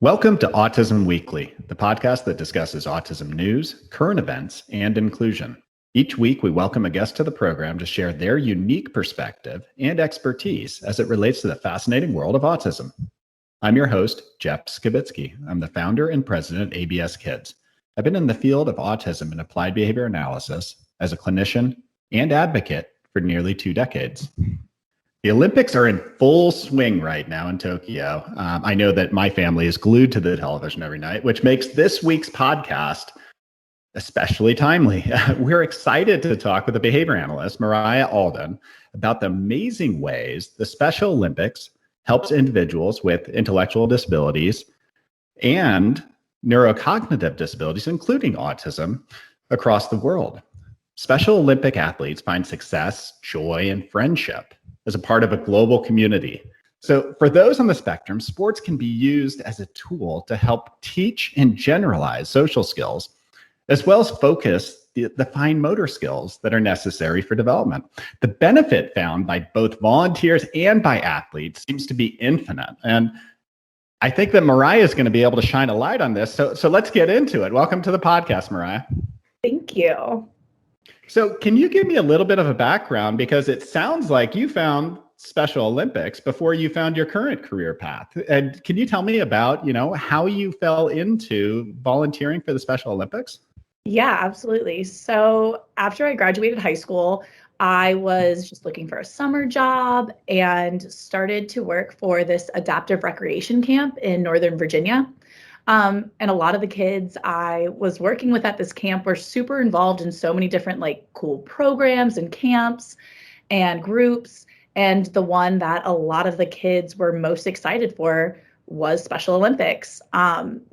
Welcome to Autism Weekly, the podcast that discusses autism news, current events, and inclusion. Each week, we welcome a guest to the program to share their unique perspective and expertise as it relates to the fascinating world of autism. I'm your host, Jeff Skibitsky. I'm the founder and president of ABS Kids. I've been in the field of autism and applied behavior analysis as a clinician and advocate for nearly 2 decades. The Olympics are in full swing right now in Tokyo. I know that my family is glued to the television every night, which makes this week's podcast especially timely. We're excited to talk with the behavior analyst, Mariah Alden, about the amazing ways the Special Olympics helps individuals with intellectual disabilities and neurocognitive disabilities, including autism, across the world. Special Olympic athletes find success, joy, and friendship as a part of a global community. So for those on the spectrum, sports can be used as a tool to help teach and generalize social skills, as well as focus the fine motor skills that are necessary for development. The benefit found by both volunteers and by athletes seems to be infinite. And I think that Mariah is going to be able to shine a light on this. So let's get into it. Welcome to the podcast, Mariah. Thank you. So can you give me a little bit of a background? Because it sounds like you found Special Olympics before you found your current career path. And can you tell me about, how you fell into volunteering for the Special Olympics? Yeah, absolutely. So after I graduated high school, I was just looking for a summer job and started to work for this adaptive recreation camp in Northern Virginia. And a lot of the kids I was working with at this camp were super involved in so many different cool programs and camps and groups. And the one that a lot of the kids were most excited for was Special Olympics.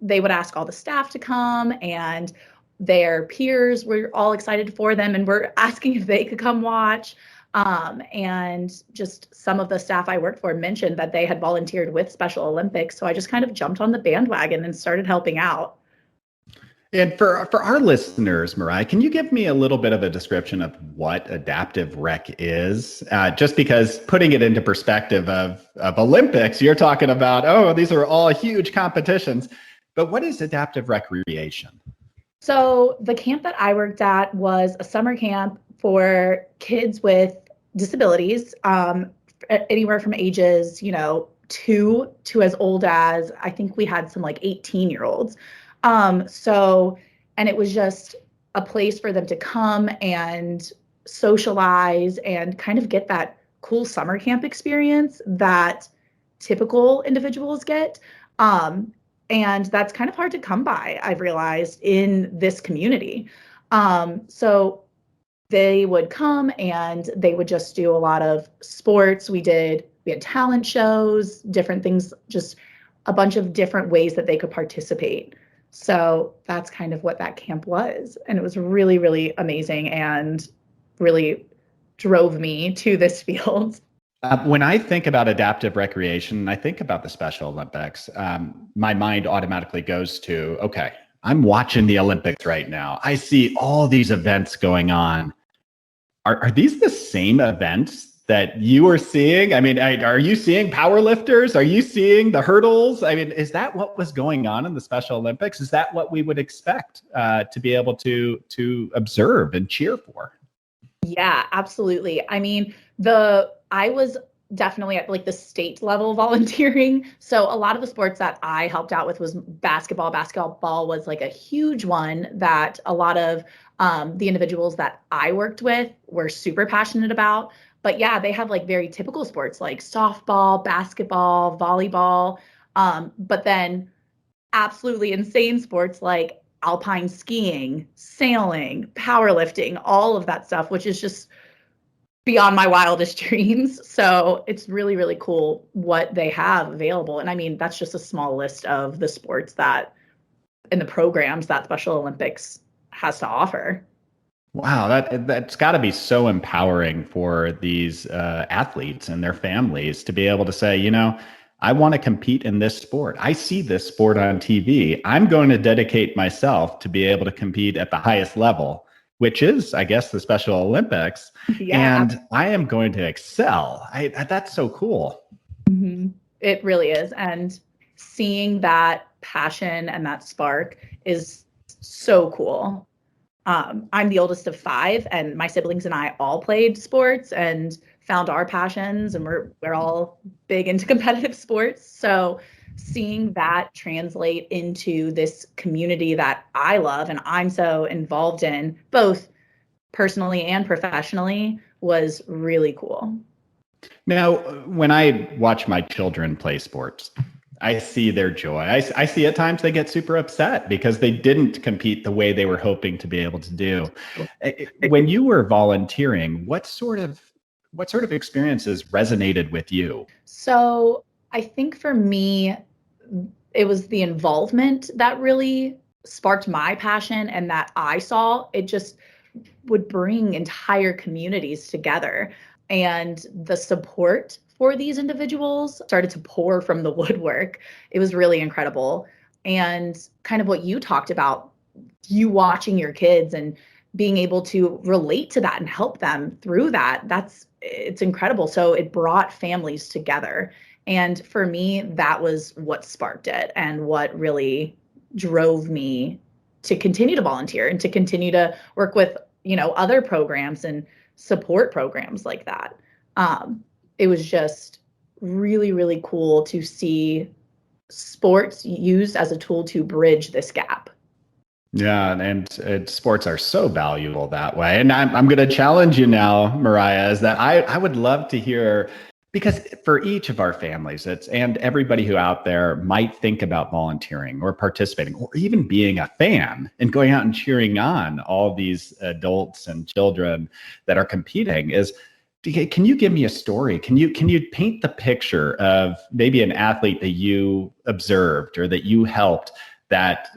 They would ask all the staff to come, and their peers were all excited for them and were asking if they could come watch. And just some of the staff I worked for mentioned that they had volunteered with Special Olympics. So I just kind of jumped on the bandwagon and started helping out. And for our listeners, Mariah, can you give me a little bit of a description of what adaptive rec is? Just because putting it into perspective of Olympics, you're talking about, these are all huge competitions. But what is adaptive recreation? So the camp that I worked at was a summer camp for kids with disabilities, anywhere from ages, 2 to as old as, I think we had some 18-year-olds. And it was just a place for them to come and socialize and kind of get that cool summer camp experience that typical individuals get. And that's kind of hard to come by, I've realized, in this community. So they would come and they would just do a lot of sports. We had talent shows, different things, just a bunch of different ways that they could participate. So that's kind of what that camp was. And it was really, really amazing and really drove me to this field. When I think about adaptive recreation, I think about the Special Olympics, my mind automatically goes to, okay, I'm watching the Olympics right now. I see all these events going on. Are these the same events that you are seeing? I mean, are you seeing powerlifters? Are you seeing the hurdles? I mean, is that what was going on in the Special Olympics? Is that what we would expect to be able to observe and cheer for? Yeah, absolutely. I mean, I was definitely at the state level volunteering. So a lot of the sports that I helped out with was basketball. Basketball was a huge one that a lot of the individuals that I worked with were super passionate about. But yeah, they have very typical sports like softball, basketball, volleyball, but then absolutely insane sports like alpine skiing, sailing, powerlifting, all of that stuff, which is just beyond my wildest dreams. So it's really, really cool what they have available. And I mean, that's just a small list of the sports that in the programs that Special Olympics has to offer. Wow, that's got to be so empowering for these athletes and their families to be able to say, I want to compete in this sport. I see this sport on TV. I'm going to dedicate myself to be able to compete at the highest level, which is, I guess, the Special Olympics. Yeah. And I am going to excel. That's so cool. Mm-hmm. It really is. And seeing that passion and that spark is so cool. I'm the oldest of five, and my siblings and I all played sports and found our passions, and we're all big into competitive sports. So seeing that translate into this community that I love and I'm so involved in, both personally and professionally, was really cool. Now, when I watch my children play sports, I see their joy. I see at times they get super upset because they didn't compete the way they were hoping to be able to do. When you were volunteering, what sort of experiences resonated with you? So I think for me, it was the involvement that really sparked my passion and that I saw. It just would bring entire communities together. And the support for these individuals started to pour from the woodwork. It was really incredible. And kind of what you talked about, you watching your kids and being able to relate to that and help them through that, it's incredible. So it brought families together. And for me, that was what sparked it and what really drove me to continue to volunteer and to continue to work with, other programs and support programs like that. It was just really, really cool to see sports used as a tool to bridge this gap. Yeah, and sports are so valuable that way. And I'm going to challenge you now, Mariah, is that I would love to hear, because for each of our families, and everybody who out there might think about volunteering or participating or even being a fan and going out and cheering on all these adults and children that are competing, is, can you give me a story? Can you paint the picture of maybe an athlete that you observed or that you helped that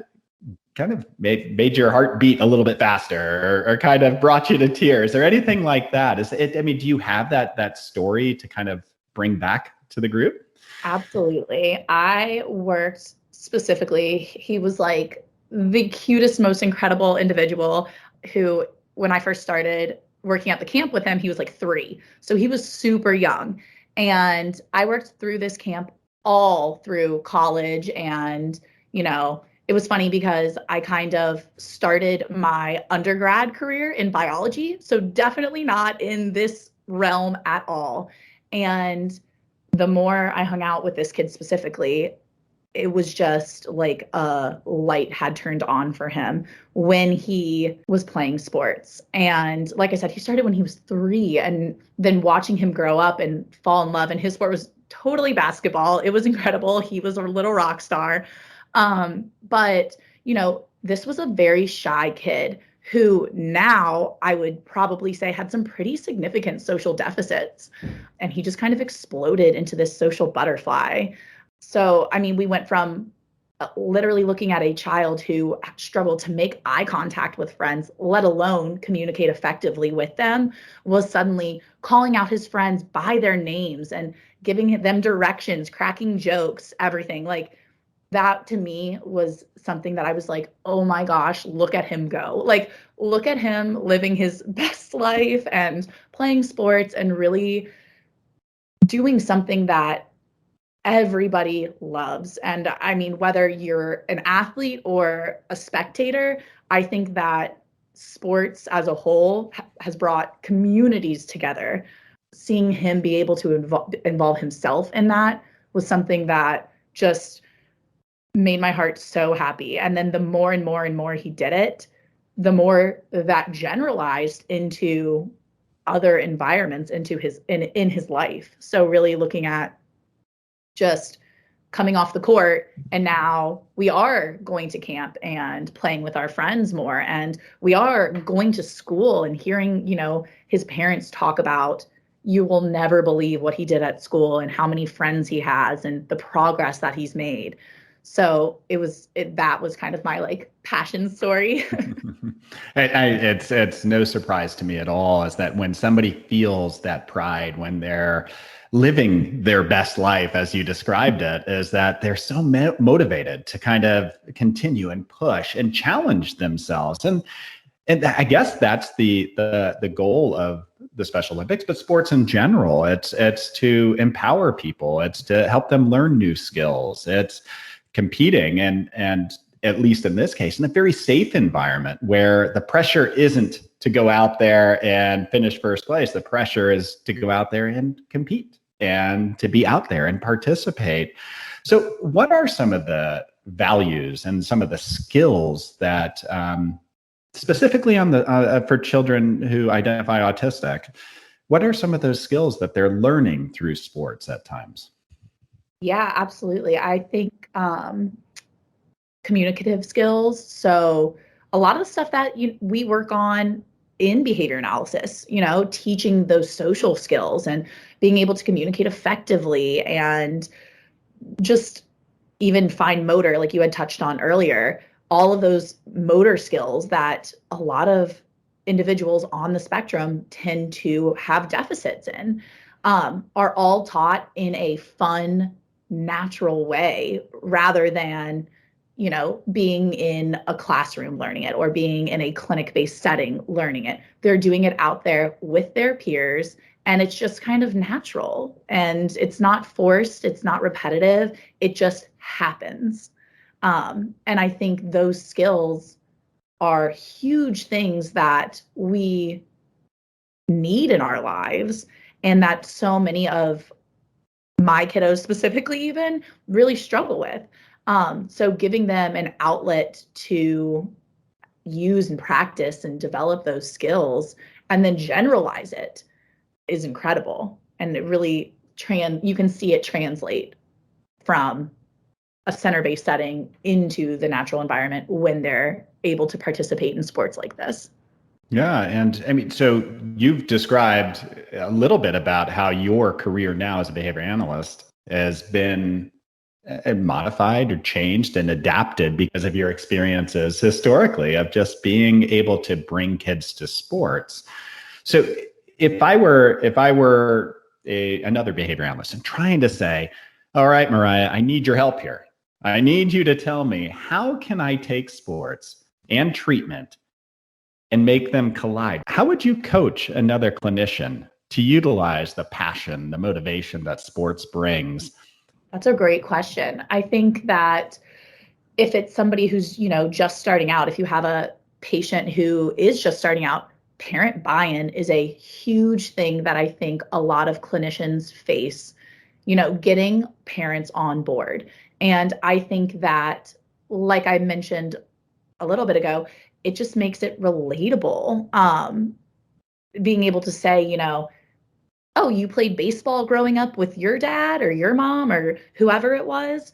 kind of made your heart beat a little bit faster or kind of brought you to tears or anything like that? Do you have that story to kind of bring back to the group? Absolutely. I worked specifically, he was like the cutest, most incredible individual who, when I first started working at the camp with him, he was like 3. So he was super young. And I worked through this camp all through college. And, it was funny because I kind of started my undergrad career in biology. So definitely not in this realm at all. And the more I hung out with this kid specifically, it was just like a light had turned on for him when he was playing sports. And like I said, he started when he was 3, and then watching him grow up and fall in love. And his sport was totally basketball. It was incredible. He was a little rock star. But, this was a very shy kid who now I would probably say had some pretty significant social deficits. And he just kind of exploded into this social butterfly. So, we went from literally looking at a child who struggled to make eye contact with friends, let alone communicate effectively with them, was suddenly calling out his friends by their names and giving them directions, cracking jokes, everything. Like, that to me was something that I was like, oh my gosh, look at him go. Like, look at him living his best life and playing sports and really doing something that everybody loves. And whether you're an athlete or a spectator, I think that sports as a whole has brought communities together. Seeing him be able to involve himself in that was something that just made my heart so happy. And then the more and more and more he did it, the more that generalized into other environments into in his life. So really looking at just coming off the court, and now we are going to camp and playing with our friends more, and we are going to school and hearing, his parents talk about, you will never believe what he did at school and how many friends he has and the progress that he's made. So that was kind of my like passion story. It's no surprise to me at all is that when somebody feels that pride, when they're living their best life, as you described it, is that they're so motivated to kind of continue and push and challenge themselves. And I guess that's the goal of the Special Olympics, but sports in general. It's to empower people. It's to help them learn new skills. It's competing and at least in this case, in a very safe environment where the pressure isn't to go out there and finish first place. The pressure is to go out there and compete and to be out there and participate. So what are some of the values and some of the skills that specifically on the for children who identify autistic, what are some of those skills that they're learning through sports at times? Yeah, absolutely. I think communicative skills. So a lot of the stuff that we work on in behavior analysis, teaching those social skills and being able to communicate effectively and just even fine motor, like you had touched on earlier, all of those motor skills that a lot of individuals on the spectrum tend to have deficits in, are all taught in a fun, natural way rather than being in a classroom learning it or being in a clinic-based setting learning it. They're doing it out there with their peers, and it's just kind of natural, and it's not forced, it's not repetitive, it just happens. And I think those skills are huge things that we need in our lives, and that so many of my kiddos specifically even really struggle with. So giving them an outlet to use and practice and develop those skills and then generalize it is incredible. And it really you can see it translate from a center-based setting into the natural environment when they're able to participate in sports like this. Yeah. And I mean, so you've described a little bit about how your career now as a behavior analyst has been modified or changed and adapted because of your experiences historically of just being able to bring kids to sports. So if I were another behavior analyst and trying to say, all right, Mariah, I need your help here. I need you to tell me, how can I take sports and treatment and make them collide? How would you coach another clinician to utilize the passion, the motivation that sports brings? That's a great question. I think that if it's somebody who's, just starting out, if you have a patient who is just starting out, parent buy-in is a huge thing that I think a lot of clinicians face, getting parents on board. And I think that, like I mentioned a little bit ago, it just makes it relatable. Being able to say, oh, you played baseball growing up with your dad or your mom or whoever it was.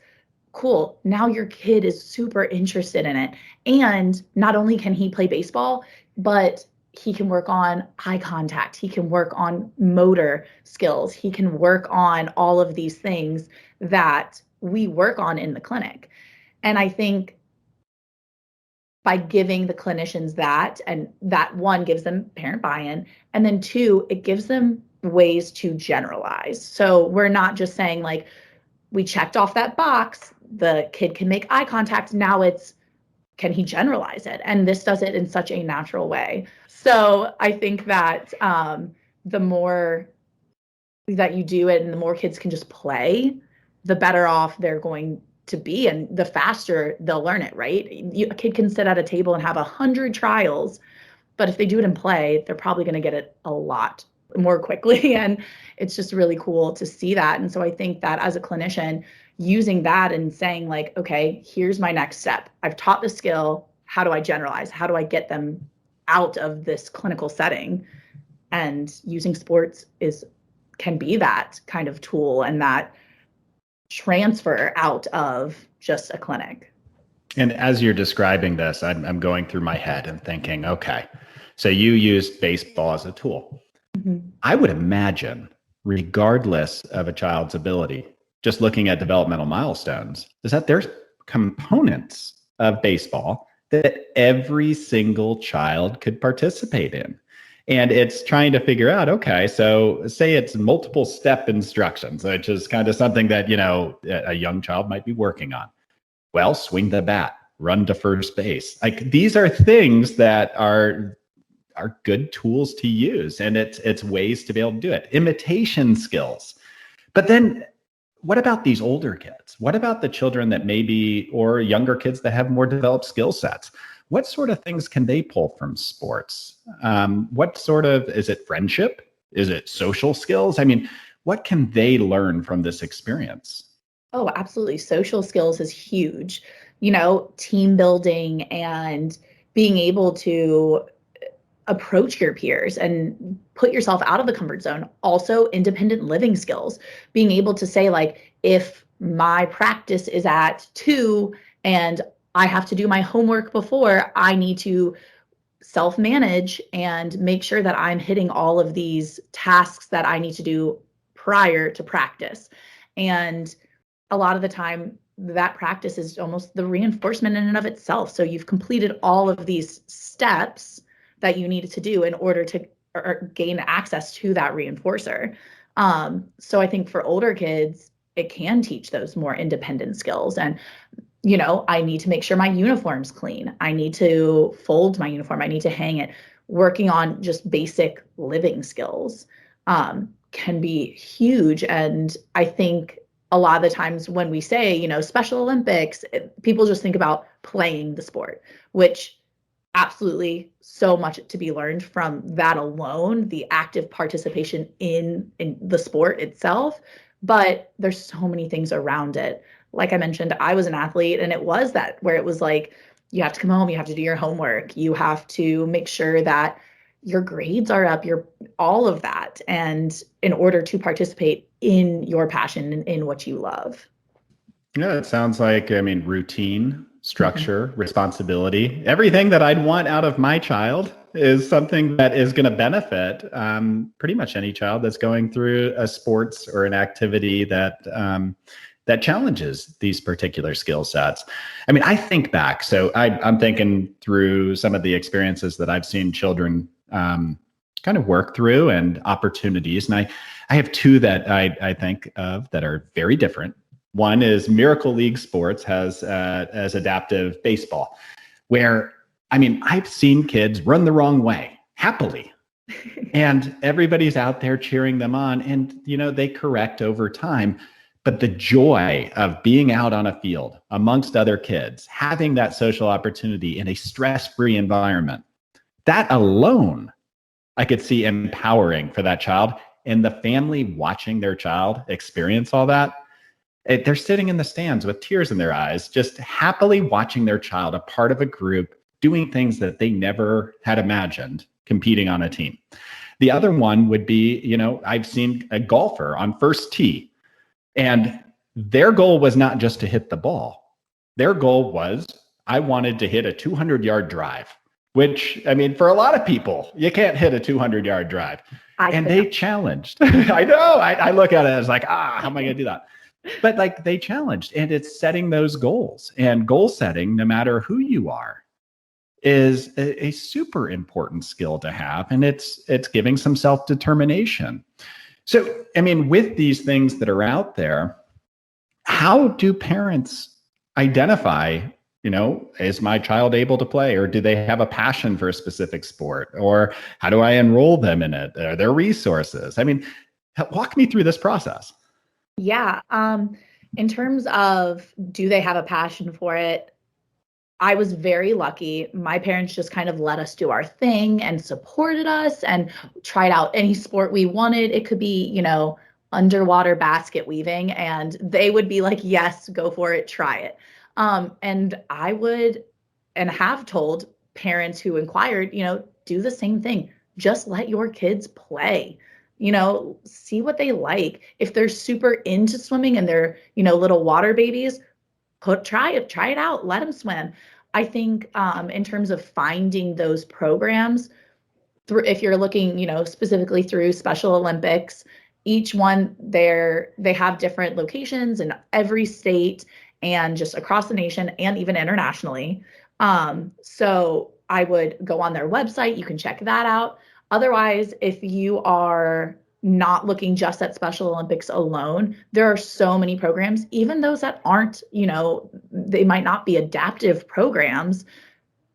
Cool. Now your kid is super interested in it. And not only can he play baseball, but he can work on eye contact. He can work on motor skills. He can work on all of these things that we work on in the clinic. And I think by giving the clinicians that, and that one gives them parent buy-in, and then two, it gives them ways to generalize. So we're not just saying like, we checked off that box, the kid can make eye contact. Now it's, can he generalize it? And this does it in such a natural way. So I think that the more that you do it and the more kids can just play, the better off they're going to be and the faster they'll learn it, right? A kid can sit at a table and have 100 trials, but if they do it in play, they're probably going to get it a lot more quickly. And it's just really cool to see that. And so I think that as a clinician, using that and saying like, okay, here's my next step. I've taught the skill. How do I generalize? How do I get them out of this clinical setting? And using sports can be that kind of tool and that transfer out of just a clinic. And as you're describing this, I'm going through my head and thinking, okay, so you used baseball as a tool. Mm-hmm. I would imagine, regardless of a child's ability, just looking at developmental milestones, is that there's components of baseball that every single child could participate in. And it's trying to figure out, okay, so say it's multiple step instructions, which is kind of something that, a young child might be working on. Well, swing the bat, run to first base. Like these are things that are are good tools to use, and it's ways to be able to do it. Imitation skills. But then what about these older kids? What about the children that maybe, or younger kids that have more developed skill sets? What sort of things can they pull from sports? What sort of, is it friendship? Is it social skills? I mean, what can they learn from this experience? Oh, absolutely. Social skills is huge. Team building and being able to approach your peers and put yourself out of the comfort zone. Also, independent living skills, being able to say, like, if my practice is at 2 and I have to do my homework before, I need to self-manage and make sure that I'm hitting all of these tasks that I need to do prior to practice. And a lot of the time, that practice is almost the reinforcement in and of itself. So you've completed all of these steps that you needed to do in order to gain access to that reinforcer. So I think for older kids, it can teach those more independent skills. And, I need to make sure my uniform's clean. I need to fold my uniform. I need to hang it. Working on just basic living skills can be huge. And I think a lot of the times when we say, Special Olympics, people just think about playing the sport, which absolutely so much to be learned from that alone, the active participation in the sport itself. But there's so many things around it. Like I mentioned, I was an athlete, and it was that where it was like, you have to come home, you have to do your homework, you have to make sure that your grades are up, all of that. And in order to participate in your passion and in what you love. Yeah, it sounds like, routine, structure, responsibility, everything that I'd want out of my child is something that is going to benefit pretty much any child that's going through a sports or an activity that challenges these particular skill sets. I think back, so I'm thinking through some of the experiences that I've seen children kind of work through and opportunities. And I have two that I think of that are very different. One is Miracle League Sports has as adaptive baseball, where, I've seen kids run the wrong way happily. And everybody's out there cheering them on, and, they correct over time. But the joy of being out on a field amongst other kids, having that social opportunity in a stress-free environment, that alone I could see empowering for that child, and the family watching their child experience all that. They're sitting in the stands with tears in their eyes, just happily watching their child, a part of a group, doing things that they never had imagined, competing on a team. The other one would be, I've seen a golfer on first tee, and their goal was not just to hit the ball. Their goal was, I wanted to hit a 200-yard drive, which, for a lot of people, you can't hit a 200-yard drive. They challenged. I know. I look at it as like, how am I going to do that? But they challenged, and it's setting those goals. And goal setting, no matter who you are, is a super important skill to have. And it's giving some self-determination. So, with these things that are out there, how do parents identify, is my child able to play, or do they have a passion for a specific sport, or how do I enroll them in it? Are there resources? Walk me through this process. Yeah. In terms of, do they have a passion for it? I was very lucky. My parents just kind of let us do our thing and supported us and tried out any sport we wanted. It could be, underwater basket weaving, and they would be like, yes, go for it, try it. And I would, and have told parents who inquired, do the same thing. Just let your kids play. See what they like. If they're super into swimming and they're, little water babies, try it out, let them swim. I think in terms of finding those programs, if you're looking, specifically through Special Olympics, each one they have different locations in every state and just across the nation and even internationally. So I would go on their website. You can check that out. Otherwise, if you are not looking just at Special Olympics alone, there are so many programs, even those that aren't, they might not be adaptive programs.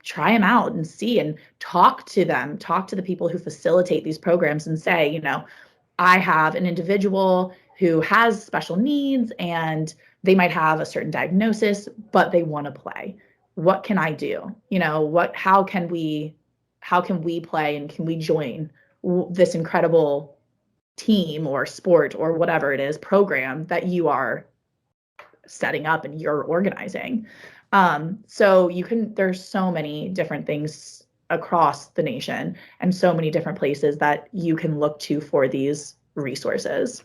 try them out and see and talk to them, talk to the people who facilitate these programs and say, I have an individual who has special needs and they might have a certain diagnosis, but they want to play. What can I do? How can we play, and can we join this incredible team or sport or whatever it is program that you are setting up and you're organizing? So there's so many different things across the nation and so many different places that you can look to for these resources.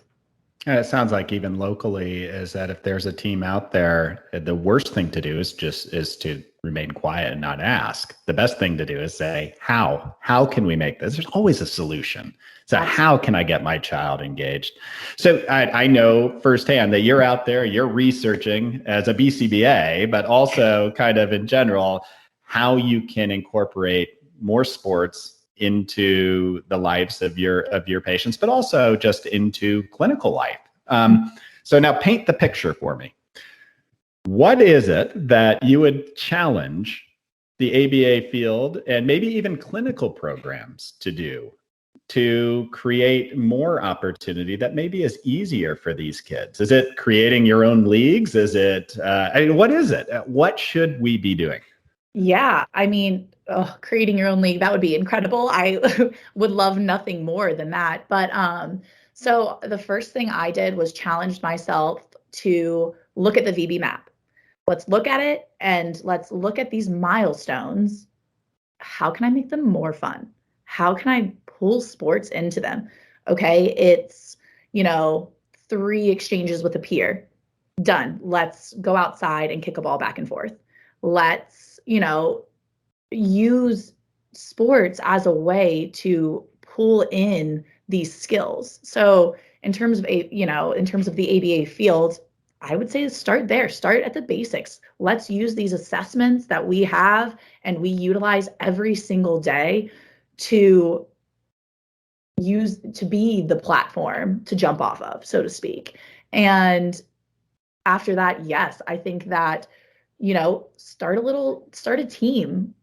And it sounds like even locally is that if there's a team out there, the worst thing to do is to remain quiet and not ask. The best thing to do is say, how can we make this? There's always a solution. So how can I get my child engaged? So I know firsthand that you're out there, you're researching as a BCBA, but also kind of in general, how you can incorporate more sports into the lives of your patients, but also just into clinical life. So now paint the picture for me. What is it that you would challenge the ABA field and maybe even clinical programs to do to create more opportunity that maybe is easier for these kids? Is it creating your own leagues? Is it, what is it? What should we be doing? Yeah, creating your own league, that would be incredible. I would love nothing more than that. But so the first thing I did was challenge myself to look at the VB map. Let's look at it and let's look at these milestones. How can I make them more fun? How can I pull sports into them? Okay, it's, 3 exchanges with a peer. Done. Let's go outside and kick a ball back and forth. Let's, use sports as a way to pull in these skills. So in terms of the ABA field, I would say start there. Start at the basics. Let's use these assessments that we have and we utilize every single day to be the platform to jump off of, so to speak. And after that, yes, I think that, start a team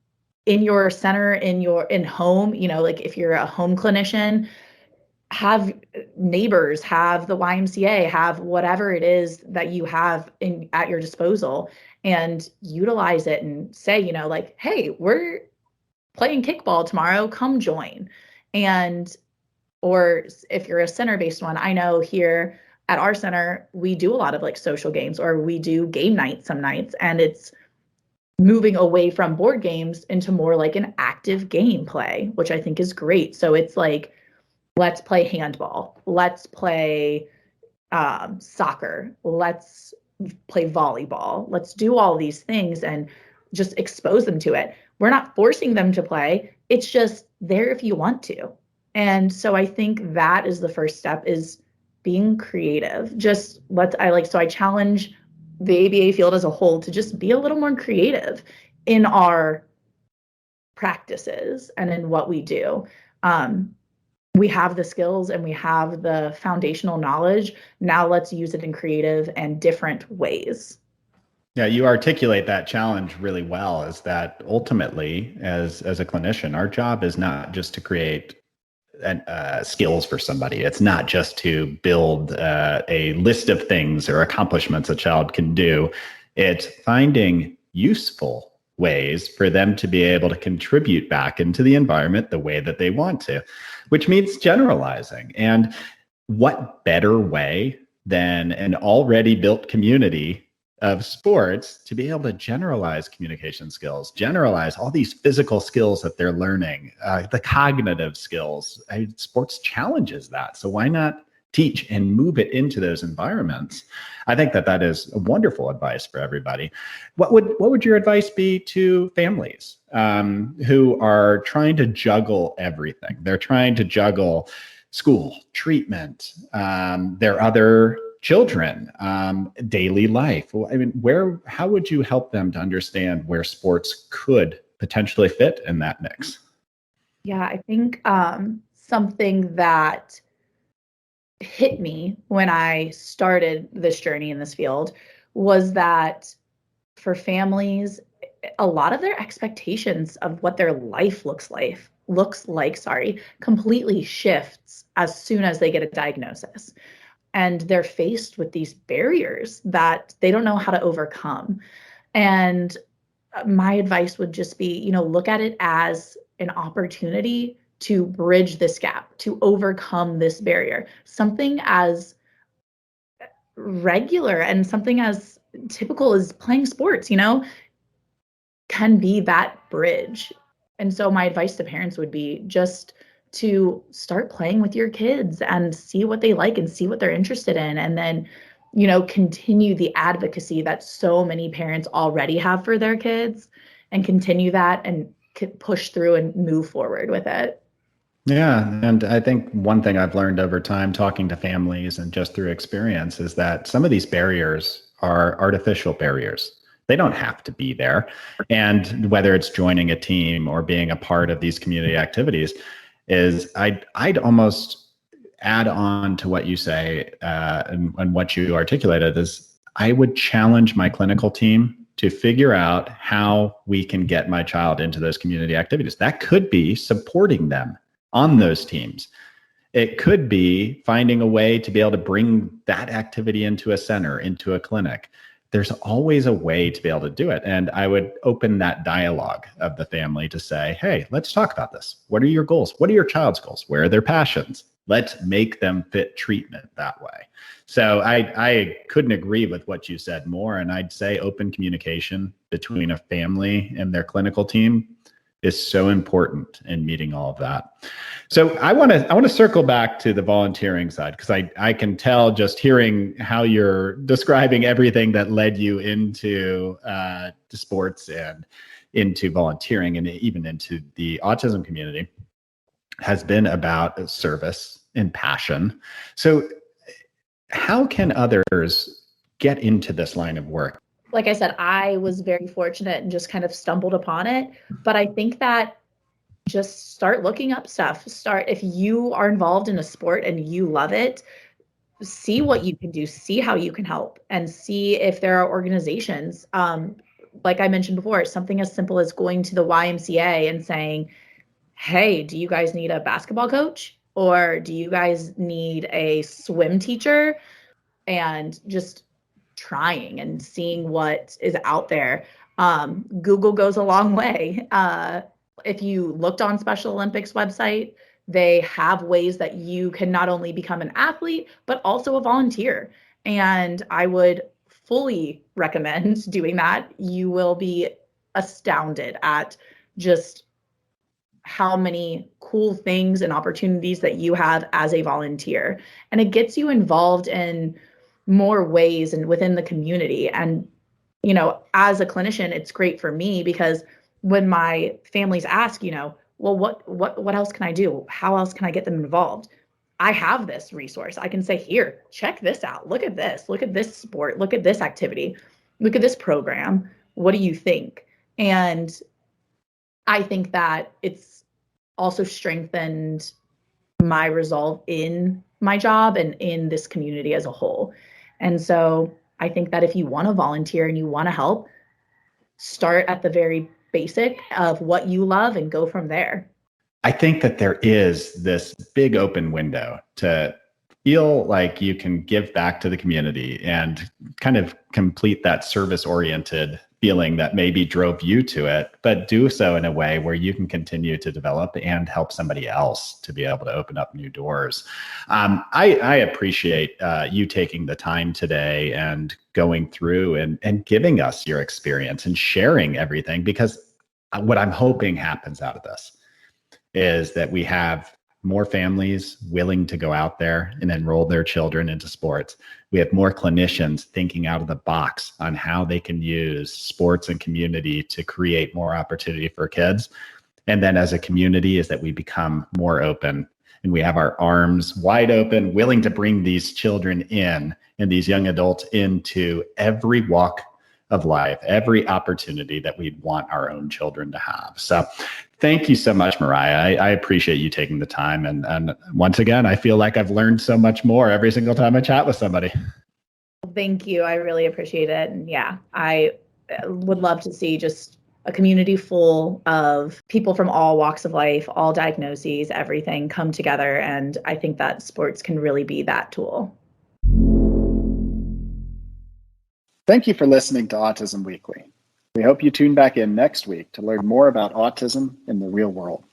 in your center, in home, like if you're a home clinician, have neighbors, have the YMCA, have whatever it is that you have at your disposal, and utilize it and say, hey, we're playing kickball tomorrow, come join. Or if you're a center-based one, I know here at our center, we do a lot of like social games, or we do game night some nights, and it's moving away from board games into more like an active gameplay, which I think is great. So it's like, let's play handball, let's play soccer, let's play volleyball, let's do all these things and just expose them to it. We're not forcing them to play. It's just there if you want to. And so I think that is the first step, is being creative. I challenge the ABA field as a whole to just be a little more creative in our practices and in what we do. We have the skills and we have the foundational knowledge. Now let's use it in creative and different ways. Yeah, you articulate that challenge really well, is that ultimately, as a clinician, our job is not just to create skills for somebody. It's not just to build a list of things or accomplishments a child can do. It's finding useful ways for them to be able to contribute back into the environment the way that they want to, which means generalizing. And what better way than an already built community of sports to be able to generalize communication skills, generalize all these physical skills that they're learning, the cognitive skills. Sports challenges that. So why not teach and move it into those environments? I think that is wonderful advice for everybody. What would your advice be to families who are trying to juggle everything? They're trying to juggle school, treatment, their other children, daily life. How would you help them to understand where sports could potentially fit in that mix? Yeah, I think something that hit me when I started this journey in this field was that for families, a lot of their expectations of what their life looks like, completely shifts as soon as they get a diagnosis. And they're faced with these barriers that they don't know how to overcome. And my advice would just be, look at it as an opportunity to bridge this gap, to overcome this barrier. Something as regular and something as typical as playing sports, can be that bridge. And so my advice to parents would be just to start playing with your kids and see what they like and see what they're interested in. And then, continue the advocacy that so many parents already have for their kids, and continue that and push through and move forward with it. Yeah. And I think one thing I've learned over time talking to families and just through experience is that some of these barriers are artificial barriers. They don't have to be there. And whether it's joining a team or being a part of these community activities, I'd almost add on to what you say and what you articulated is I would challenge my clinical team to figure out how we can get my child into those community activities. That could be supporting them on those teams. It could be finding a way to be able to bring that activity into a center, into a clinic. There's always a way to be able to do it. And I would open that dialogue of the family to say, hey, let's talk about this. What are your goals? What are your child's goals? Where are their passions? Let's make them fit treatment that way. So I couldn't agree with what you said more. And I'd say open communication between a family and their clinical team is so important in meeting all of that. So I want to circle back to the volunteering side, because I can tell just hearing how you're describing everything that led you into to sports and into volunteering and even into the autism community has been about service and passion. So how can others get into this line of work? Like I said, I was very fortunate and just kind of stumbled upon it. But I think that just start looking up stuff. If you are involved in a sport and you love it, see what you can do, see how you can help, and see if there are organizations. Like I mentioned before, something as simple as going to the YMCA and saying, hey, do you guys need a basketball coach? Or do you guys need a swim teacher? And just trying and seeing what is out there. Google goes a long way. If you looked on Special Olympics website, they have ways that you can not only become an athlete, but also a volunteer. And I would fully recommend doing that. You will be astounded at just how many cool things and opportunities that you have as a volunteer. And it gets you involved in more ways and within the community. And, as a clinician, it's great for me because when my families ask, well, what else can I do? How else can I get them involved? I have this resource. I can say, here, check this out. Look at this sport. Look at this activity. Look at this program. What do you think? And I think that it's also strengthened my resolve in my job and in this community as a whole. And so I think that if you want to volunteer and you want to help, start at the very basic of what you love and go from there. I think that there is this big open window to feel like you can give back to the community and kind of complete that service-oriented feeling that maybe drove you to it, but do so in a way where you can continue to develop and help somebody else to be able to open up new doors. I appreciate you taking the time today and going through and giving us your experience and sharing everything, because what I'm hoping happens out of this is that we have more families willing to go out there and enroll their children into sports. We have more clinicians thinking out of the box on how they can use sports and community to create more opportunity for kids. And then as a community is that we become more open and we have our arms wide open, willing to bring these children in and these young adults into every walk of life, every opportunity that we'd want our own children to have. So thank you so much, Mariah. I appreciate you taking the time. And once again, I feel like I've learned so much more every single time I chat with somebody. Thank you. I really appreciate it. And yeah, I would love to see just a community full of people from all walks of life, all diagnoses, everything come together. And I think that sports can really be that tool. Thank you for listening to Autism Weekly. We hope you tune back in next week to learn more about autism in the real world.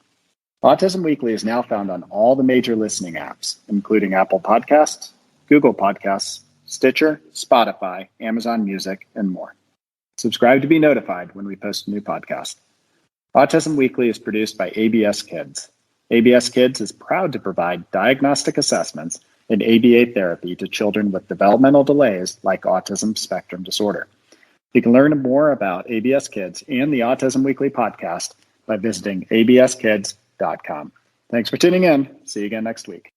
Autism Weekly is now found on all the major listening apps, including Apple Podcasts, Google Podcasts, Stitcher, Spotify, Amazon Music, and more. Subscribe to be notified when we post a new podcast. Autism Weekly is produced by ABS Kids. ABS Kids is proud to provide diagnostic assessments and ABA therapy to children with developmental delays like autism spectrum disorder. You can learn more about ABS Kids and the Autism Weekly podcast by visiting abskids.com. Thanks for tuning in. See you again next week.